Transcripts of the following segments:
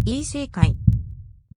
Isekai.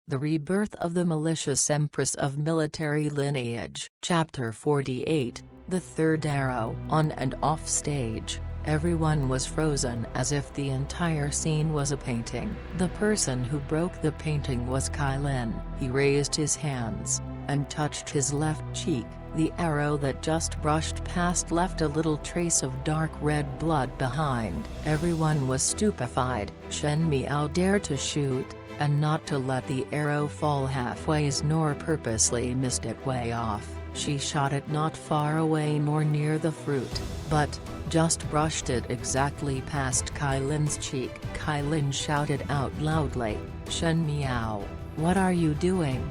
The Rebirth of the Malicious Empress of Military Lineage. Chapter 48, The Third Arrow. On and off stage, everyone was frozen as if the entire scene was a painting. The person who broke the painting was Kylin. He raised his hands and touched his left cheek. The arrow that just brushed past left a little trace of dark red blood behind. Everyone was stupefied. Shen Miao dared to shoot, and not to let the arrow fall halfways nor purposely missed it way off. She shot it not far away nor near the fruit, but just brushed it exactly past Kylin's cheek. Kylin shouted out loudly, "Shen Miao, what are you doing?"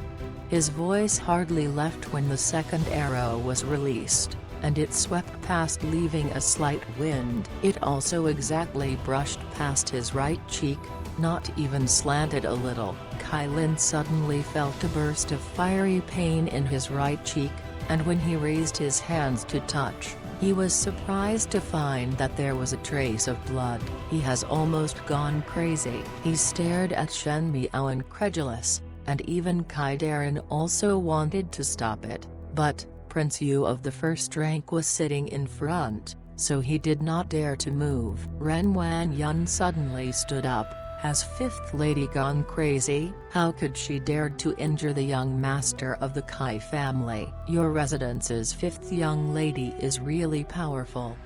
His voice hardly left when the second arrow was released, and it swept past leaving a slight wind. It also exactly brushed past his right cheek, not even slanted a little. Kylin suddenly felt a burst of fiery pain in his right cheek, and when he raised his hands to touch, he was surprised to find that there was a trace of blood. He has almost gone crazy. He stared at Shen Miao incredulous, and even Kai Darren also wanted to stop it, but Prince Yu of the first rank was sitting in front, so he did not dare to move. Ren Wanyun suddenly stood up. Has Fifth Lady gone crazy? How could she dare to injure the young master of the Kai family? Your residence's fifth young lady is really powerful.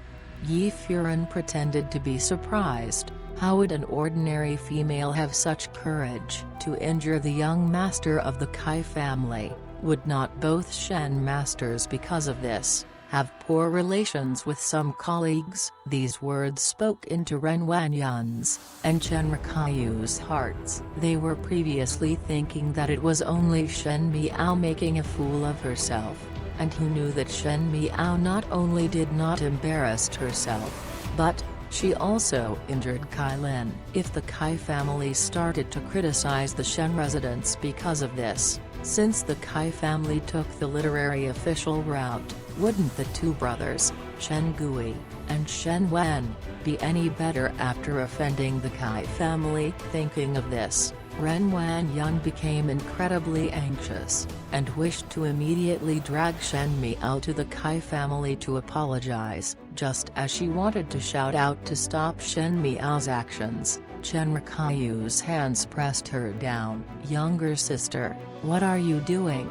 Yi Furan pretended to be surprised. How would an ordinary female have such courage to injure the young master of the Kai family? Would not both Shen masters because of this have poor relations with some colleagues? These words spoke into Ren Wanyun's and Chen Rikayu's hearts. They were previously thinking that it was only Shen Miao making a fool of herself, and who knew that Shen Miao not only did not embarrass herself, but she also injured Kylin. If the Kai family started to criticize the Shen residents because of this, since the Kai family took the literary official route, wouldn't the two brothers, Shen Gui and Shen Wen, be any better after offending the Kai family? Thinking of this, Ren Wanyun became incredibly anxious, and wished to immediately drag Shen Miao to the Kai family to apologize. Just as she wanted to shout out to stop Shen Miao's actions, Chen Rikayu's hands pressed her down. "Younger sister, what are you doing?"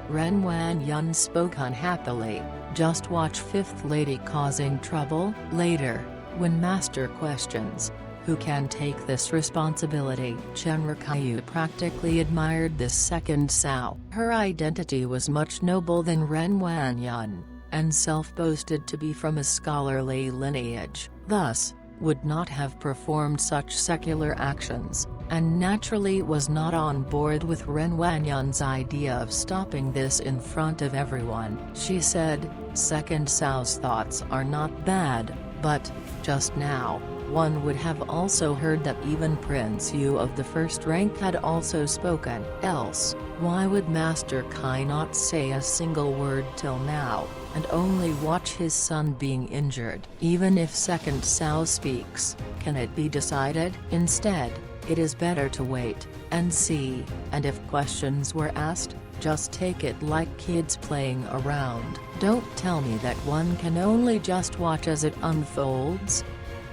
Ren Wanyun spoke unhappily. "Just watch Fifth Lady causing trouble." Later, when Master questions, "Who can take this responsibility?" Chen Rikayu practically admired this second Sao. Her identity was much noble than Ren Wanyun, and self-boasted to be from a scholarly lineage, thus, would not have performed such secular actions, and naturally was not on board with Ren Wanyun's idea of stopping this in front of everyone. She said, "Second Sao's thoughts are not bad, but, just now, one would have also heard that even Prince Yu of the first rank had also spoken. Else, why would Master Kai not say a single word till now, and only watch his son being injured? Even if Second Sao speaks, can it be decided? Instead, it is better to wait and see, and if questions were asked, just take it like kids playing around. Don't tell me that one can only just watch as it unfolds."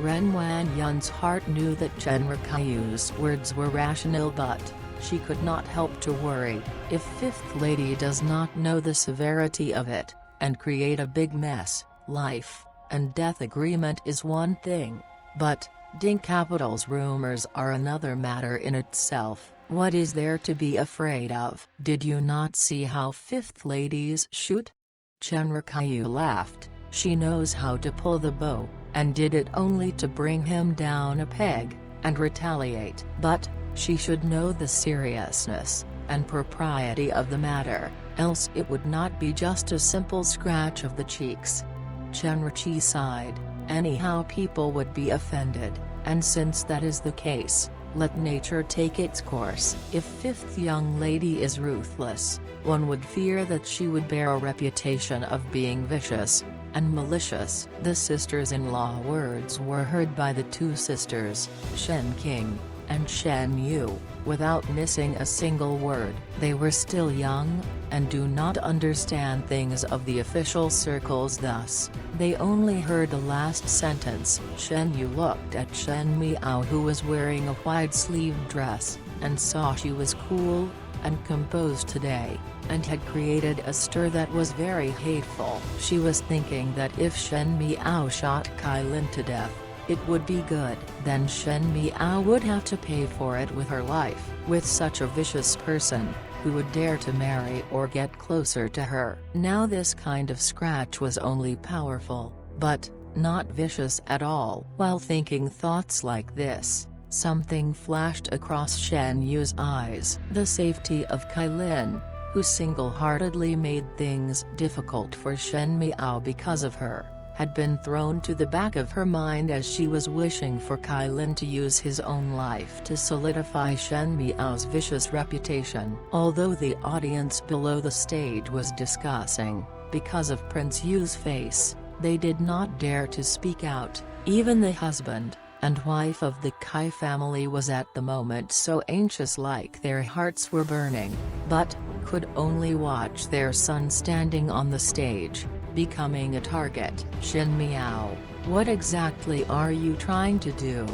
Ren Wanyun's heart knew that Chen Rikayu's words were rational, but she could not help to worry. If Fifth Lady does not know the severity of it, and create a big mess, life and death agreement is one thing, but Ding Capital's rumors are another matter in itself. What is there to be afraid of? Did you not see how Fifth Ladies shoot? Chen Rikayu laughed. She knows how to pull the bow, and did it only to bring him down a peg, and retaliate. But, she should know the seriousness and propriety of the matter, else it would not be just a simple scratch of the cheeks. Chenrichi sighed. Anyhow, people would be offended, and since that is the case, let nature take its course. If Fifth young lady is ruthless, one would fear that she would bear a reputation of being vicious and malicious. The sisters-in-law words were heard by the two sisters, Shen King and Shen Yu, without missing a single word. They were still young, and do not understand things of the official circles, thus, they only heard the last sentence. Shen Yu looked at Shen Miao, who was wearing a wide-sleeved dress, and saw she was cool and composed today, and had created a stir that was very hateful. She was thinking that if Shen Miao shot Kai Lin to death, it would be good. Then Shen Miao would have to pay for it with her life. With such a vicious person, who would dare to marry or get closer to her. Now this kind of scratch was only powerful, but not vicious at all. While thinking thoughts like this, something flashed across Shen Yu's eyes. The safety of Kai Lin, who single-heartedly made things difficult for Shen Miao because of her, had been thrown to the back of her mind as she was wishing for Kai Lin to use his own life to solidify Shen Miao's vicious reputation. Although the audience below the stage was discussing, because of Prince Yu's face, they did not dare to speak out. Even the husband and wife of the Kai family was at the moment so anxious, like their hearts were burning, but could only watch their son standing on the stage, becoming a target. Shen Miao, what exactly are you trying to do?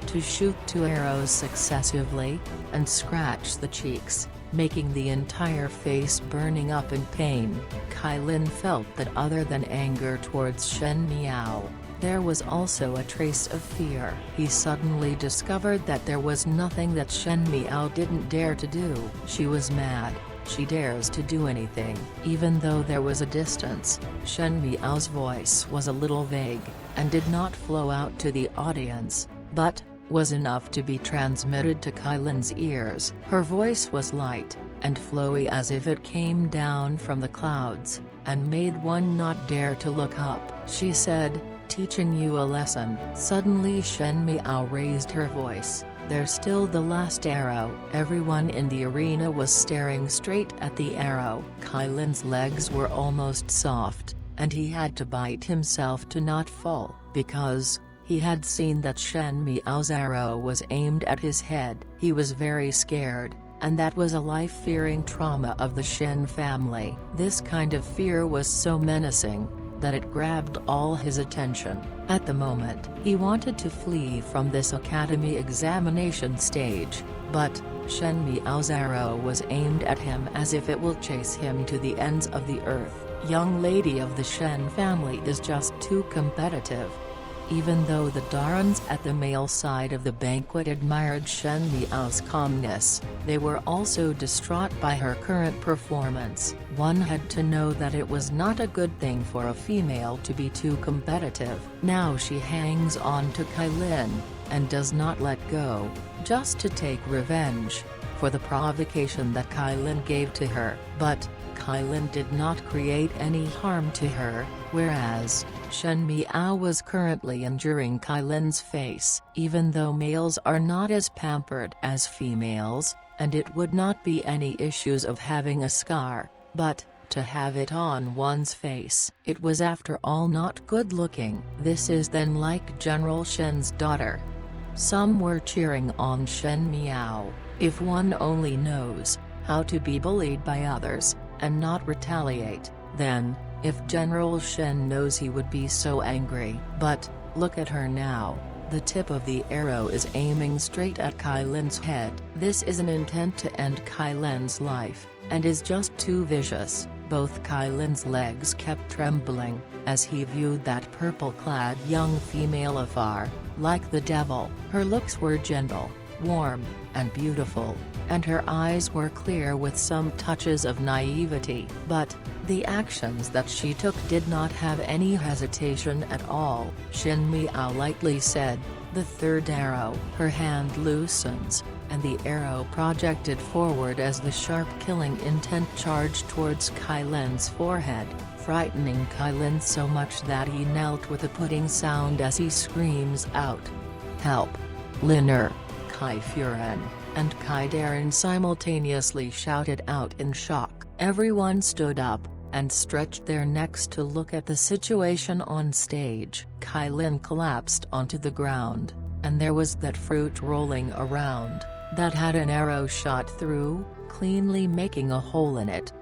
To shoot 2 arrows successively, and scratch the cheeks, making the entire face burning up in pain. Kai Lin felt that other than anger towards Shen Miao, there was also a trace of fear. He suddenly discovered that there was nothing that Shen Miao didn't dare to do. She was mad. She dares to do anything. Even though there was a distance, Shen Miao's voice was a little vague, and did not flow out to the audience, but was enough to be transmitted to Kai Lin's ears. Her voice was light and flowy as if it came down from the clouds, and made one not dare to look up. She said, "Teaching you a lesson." Suddenly Shen Miao raised her voice, "There's still the last arrow." Everyone in the arena was staring straight at the arrow. Kai Lin's legs were almost soft, and he had to bite himself to not fall, because he had seen that Shen Miao's arrow was aimed at his head. He was very scared, and that was a life-fearing trauma of the Shen family. This kind of fear was so menacing that it grabbed all his attention. At the moment, he wanted to flee from this academy examination stage, but Shen Miao's arrow was aimed at him as if it will chase him to the ends of the earth. Young lady of the Shen family is just too competitive. Even though the Darans at the male side of the banquet admired Shen Miao's calmness, they were also distraught by her current performance. One had to know that it was not a good thing for a female to be too competitive. Now she hangs on to Kai Lin, and does not let go, just to take revenge for the provocation that Kai Lin gave to her. But Kai Lin did not create any harm to her, whereas Shen Miao was currently injuring Kai Lin's face. Even though males are not as pampered as females, and it would not be any issues of having a scar, but to have it on one's face, it was after all not good looking. This is then like General Shen's daughter. Some were cheering on Shen Miao. If one only knows how to be bullied by others, and not retaliate, then, if General Shen knows, he would be so angry. But, look at her now, the tip of the arrow is aiming straight at Kai Lin's head. This is an intent to end Kai Lin's life, and is just too vicious. Both Kai Lin's legs kept trembling, as he viewed that purple-clad young female afar, like the devil. Her looks were gentle, warm, and beautiful, and her eyes were clear with some touches of naivety. But the actions that she took did not have any hesitation at all. Shen Miao lightly said, "The 3rd arrow." Her hand loosens, and the arrow projected forward as the sharp killing intent charged towards Kai Lin's forehead, frightening Kai Lin so much that he knelt with a pudding sound as he screams out, "Help! Liner!" Kai Furen and Kai Darren simultaneously shouted out in shock. Everyone stood up, and stretched their necks to look at the situation on stage. Kai Lin collapsed onto the ground, And there was that fruit rolling around, that had an arrow shot through, cleanly making a hole in it.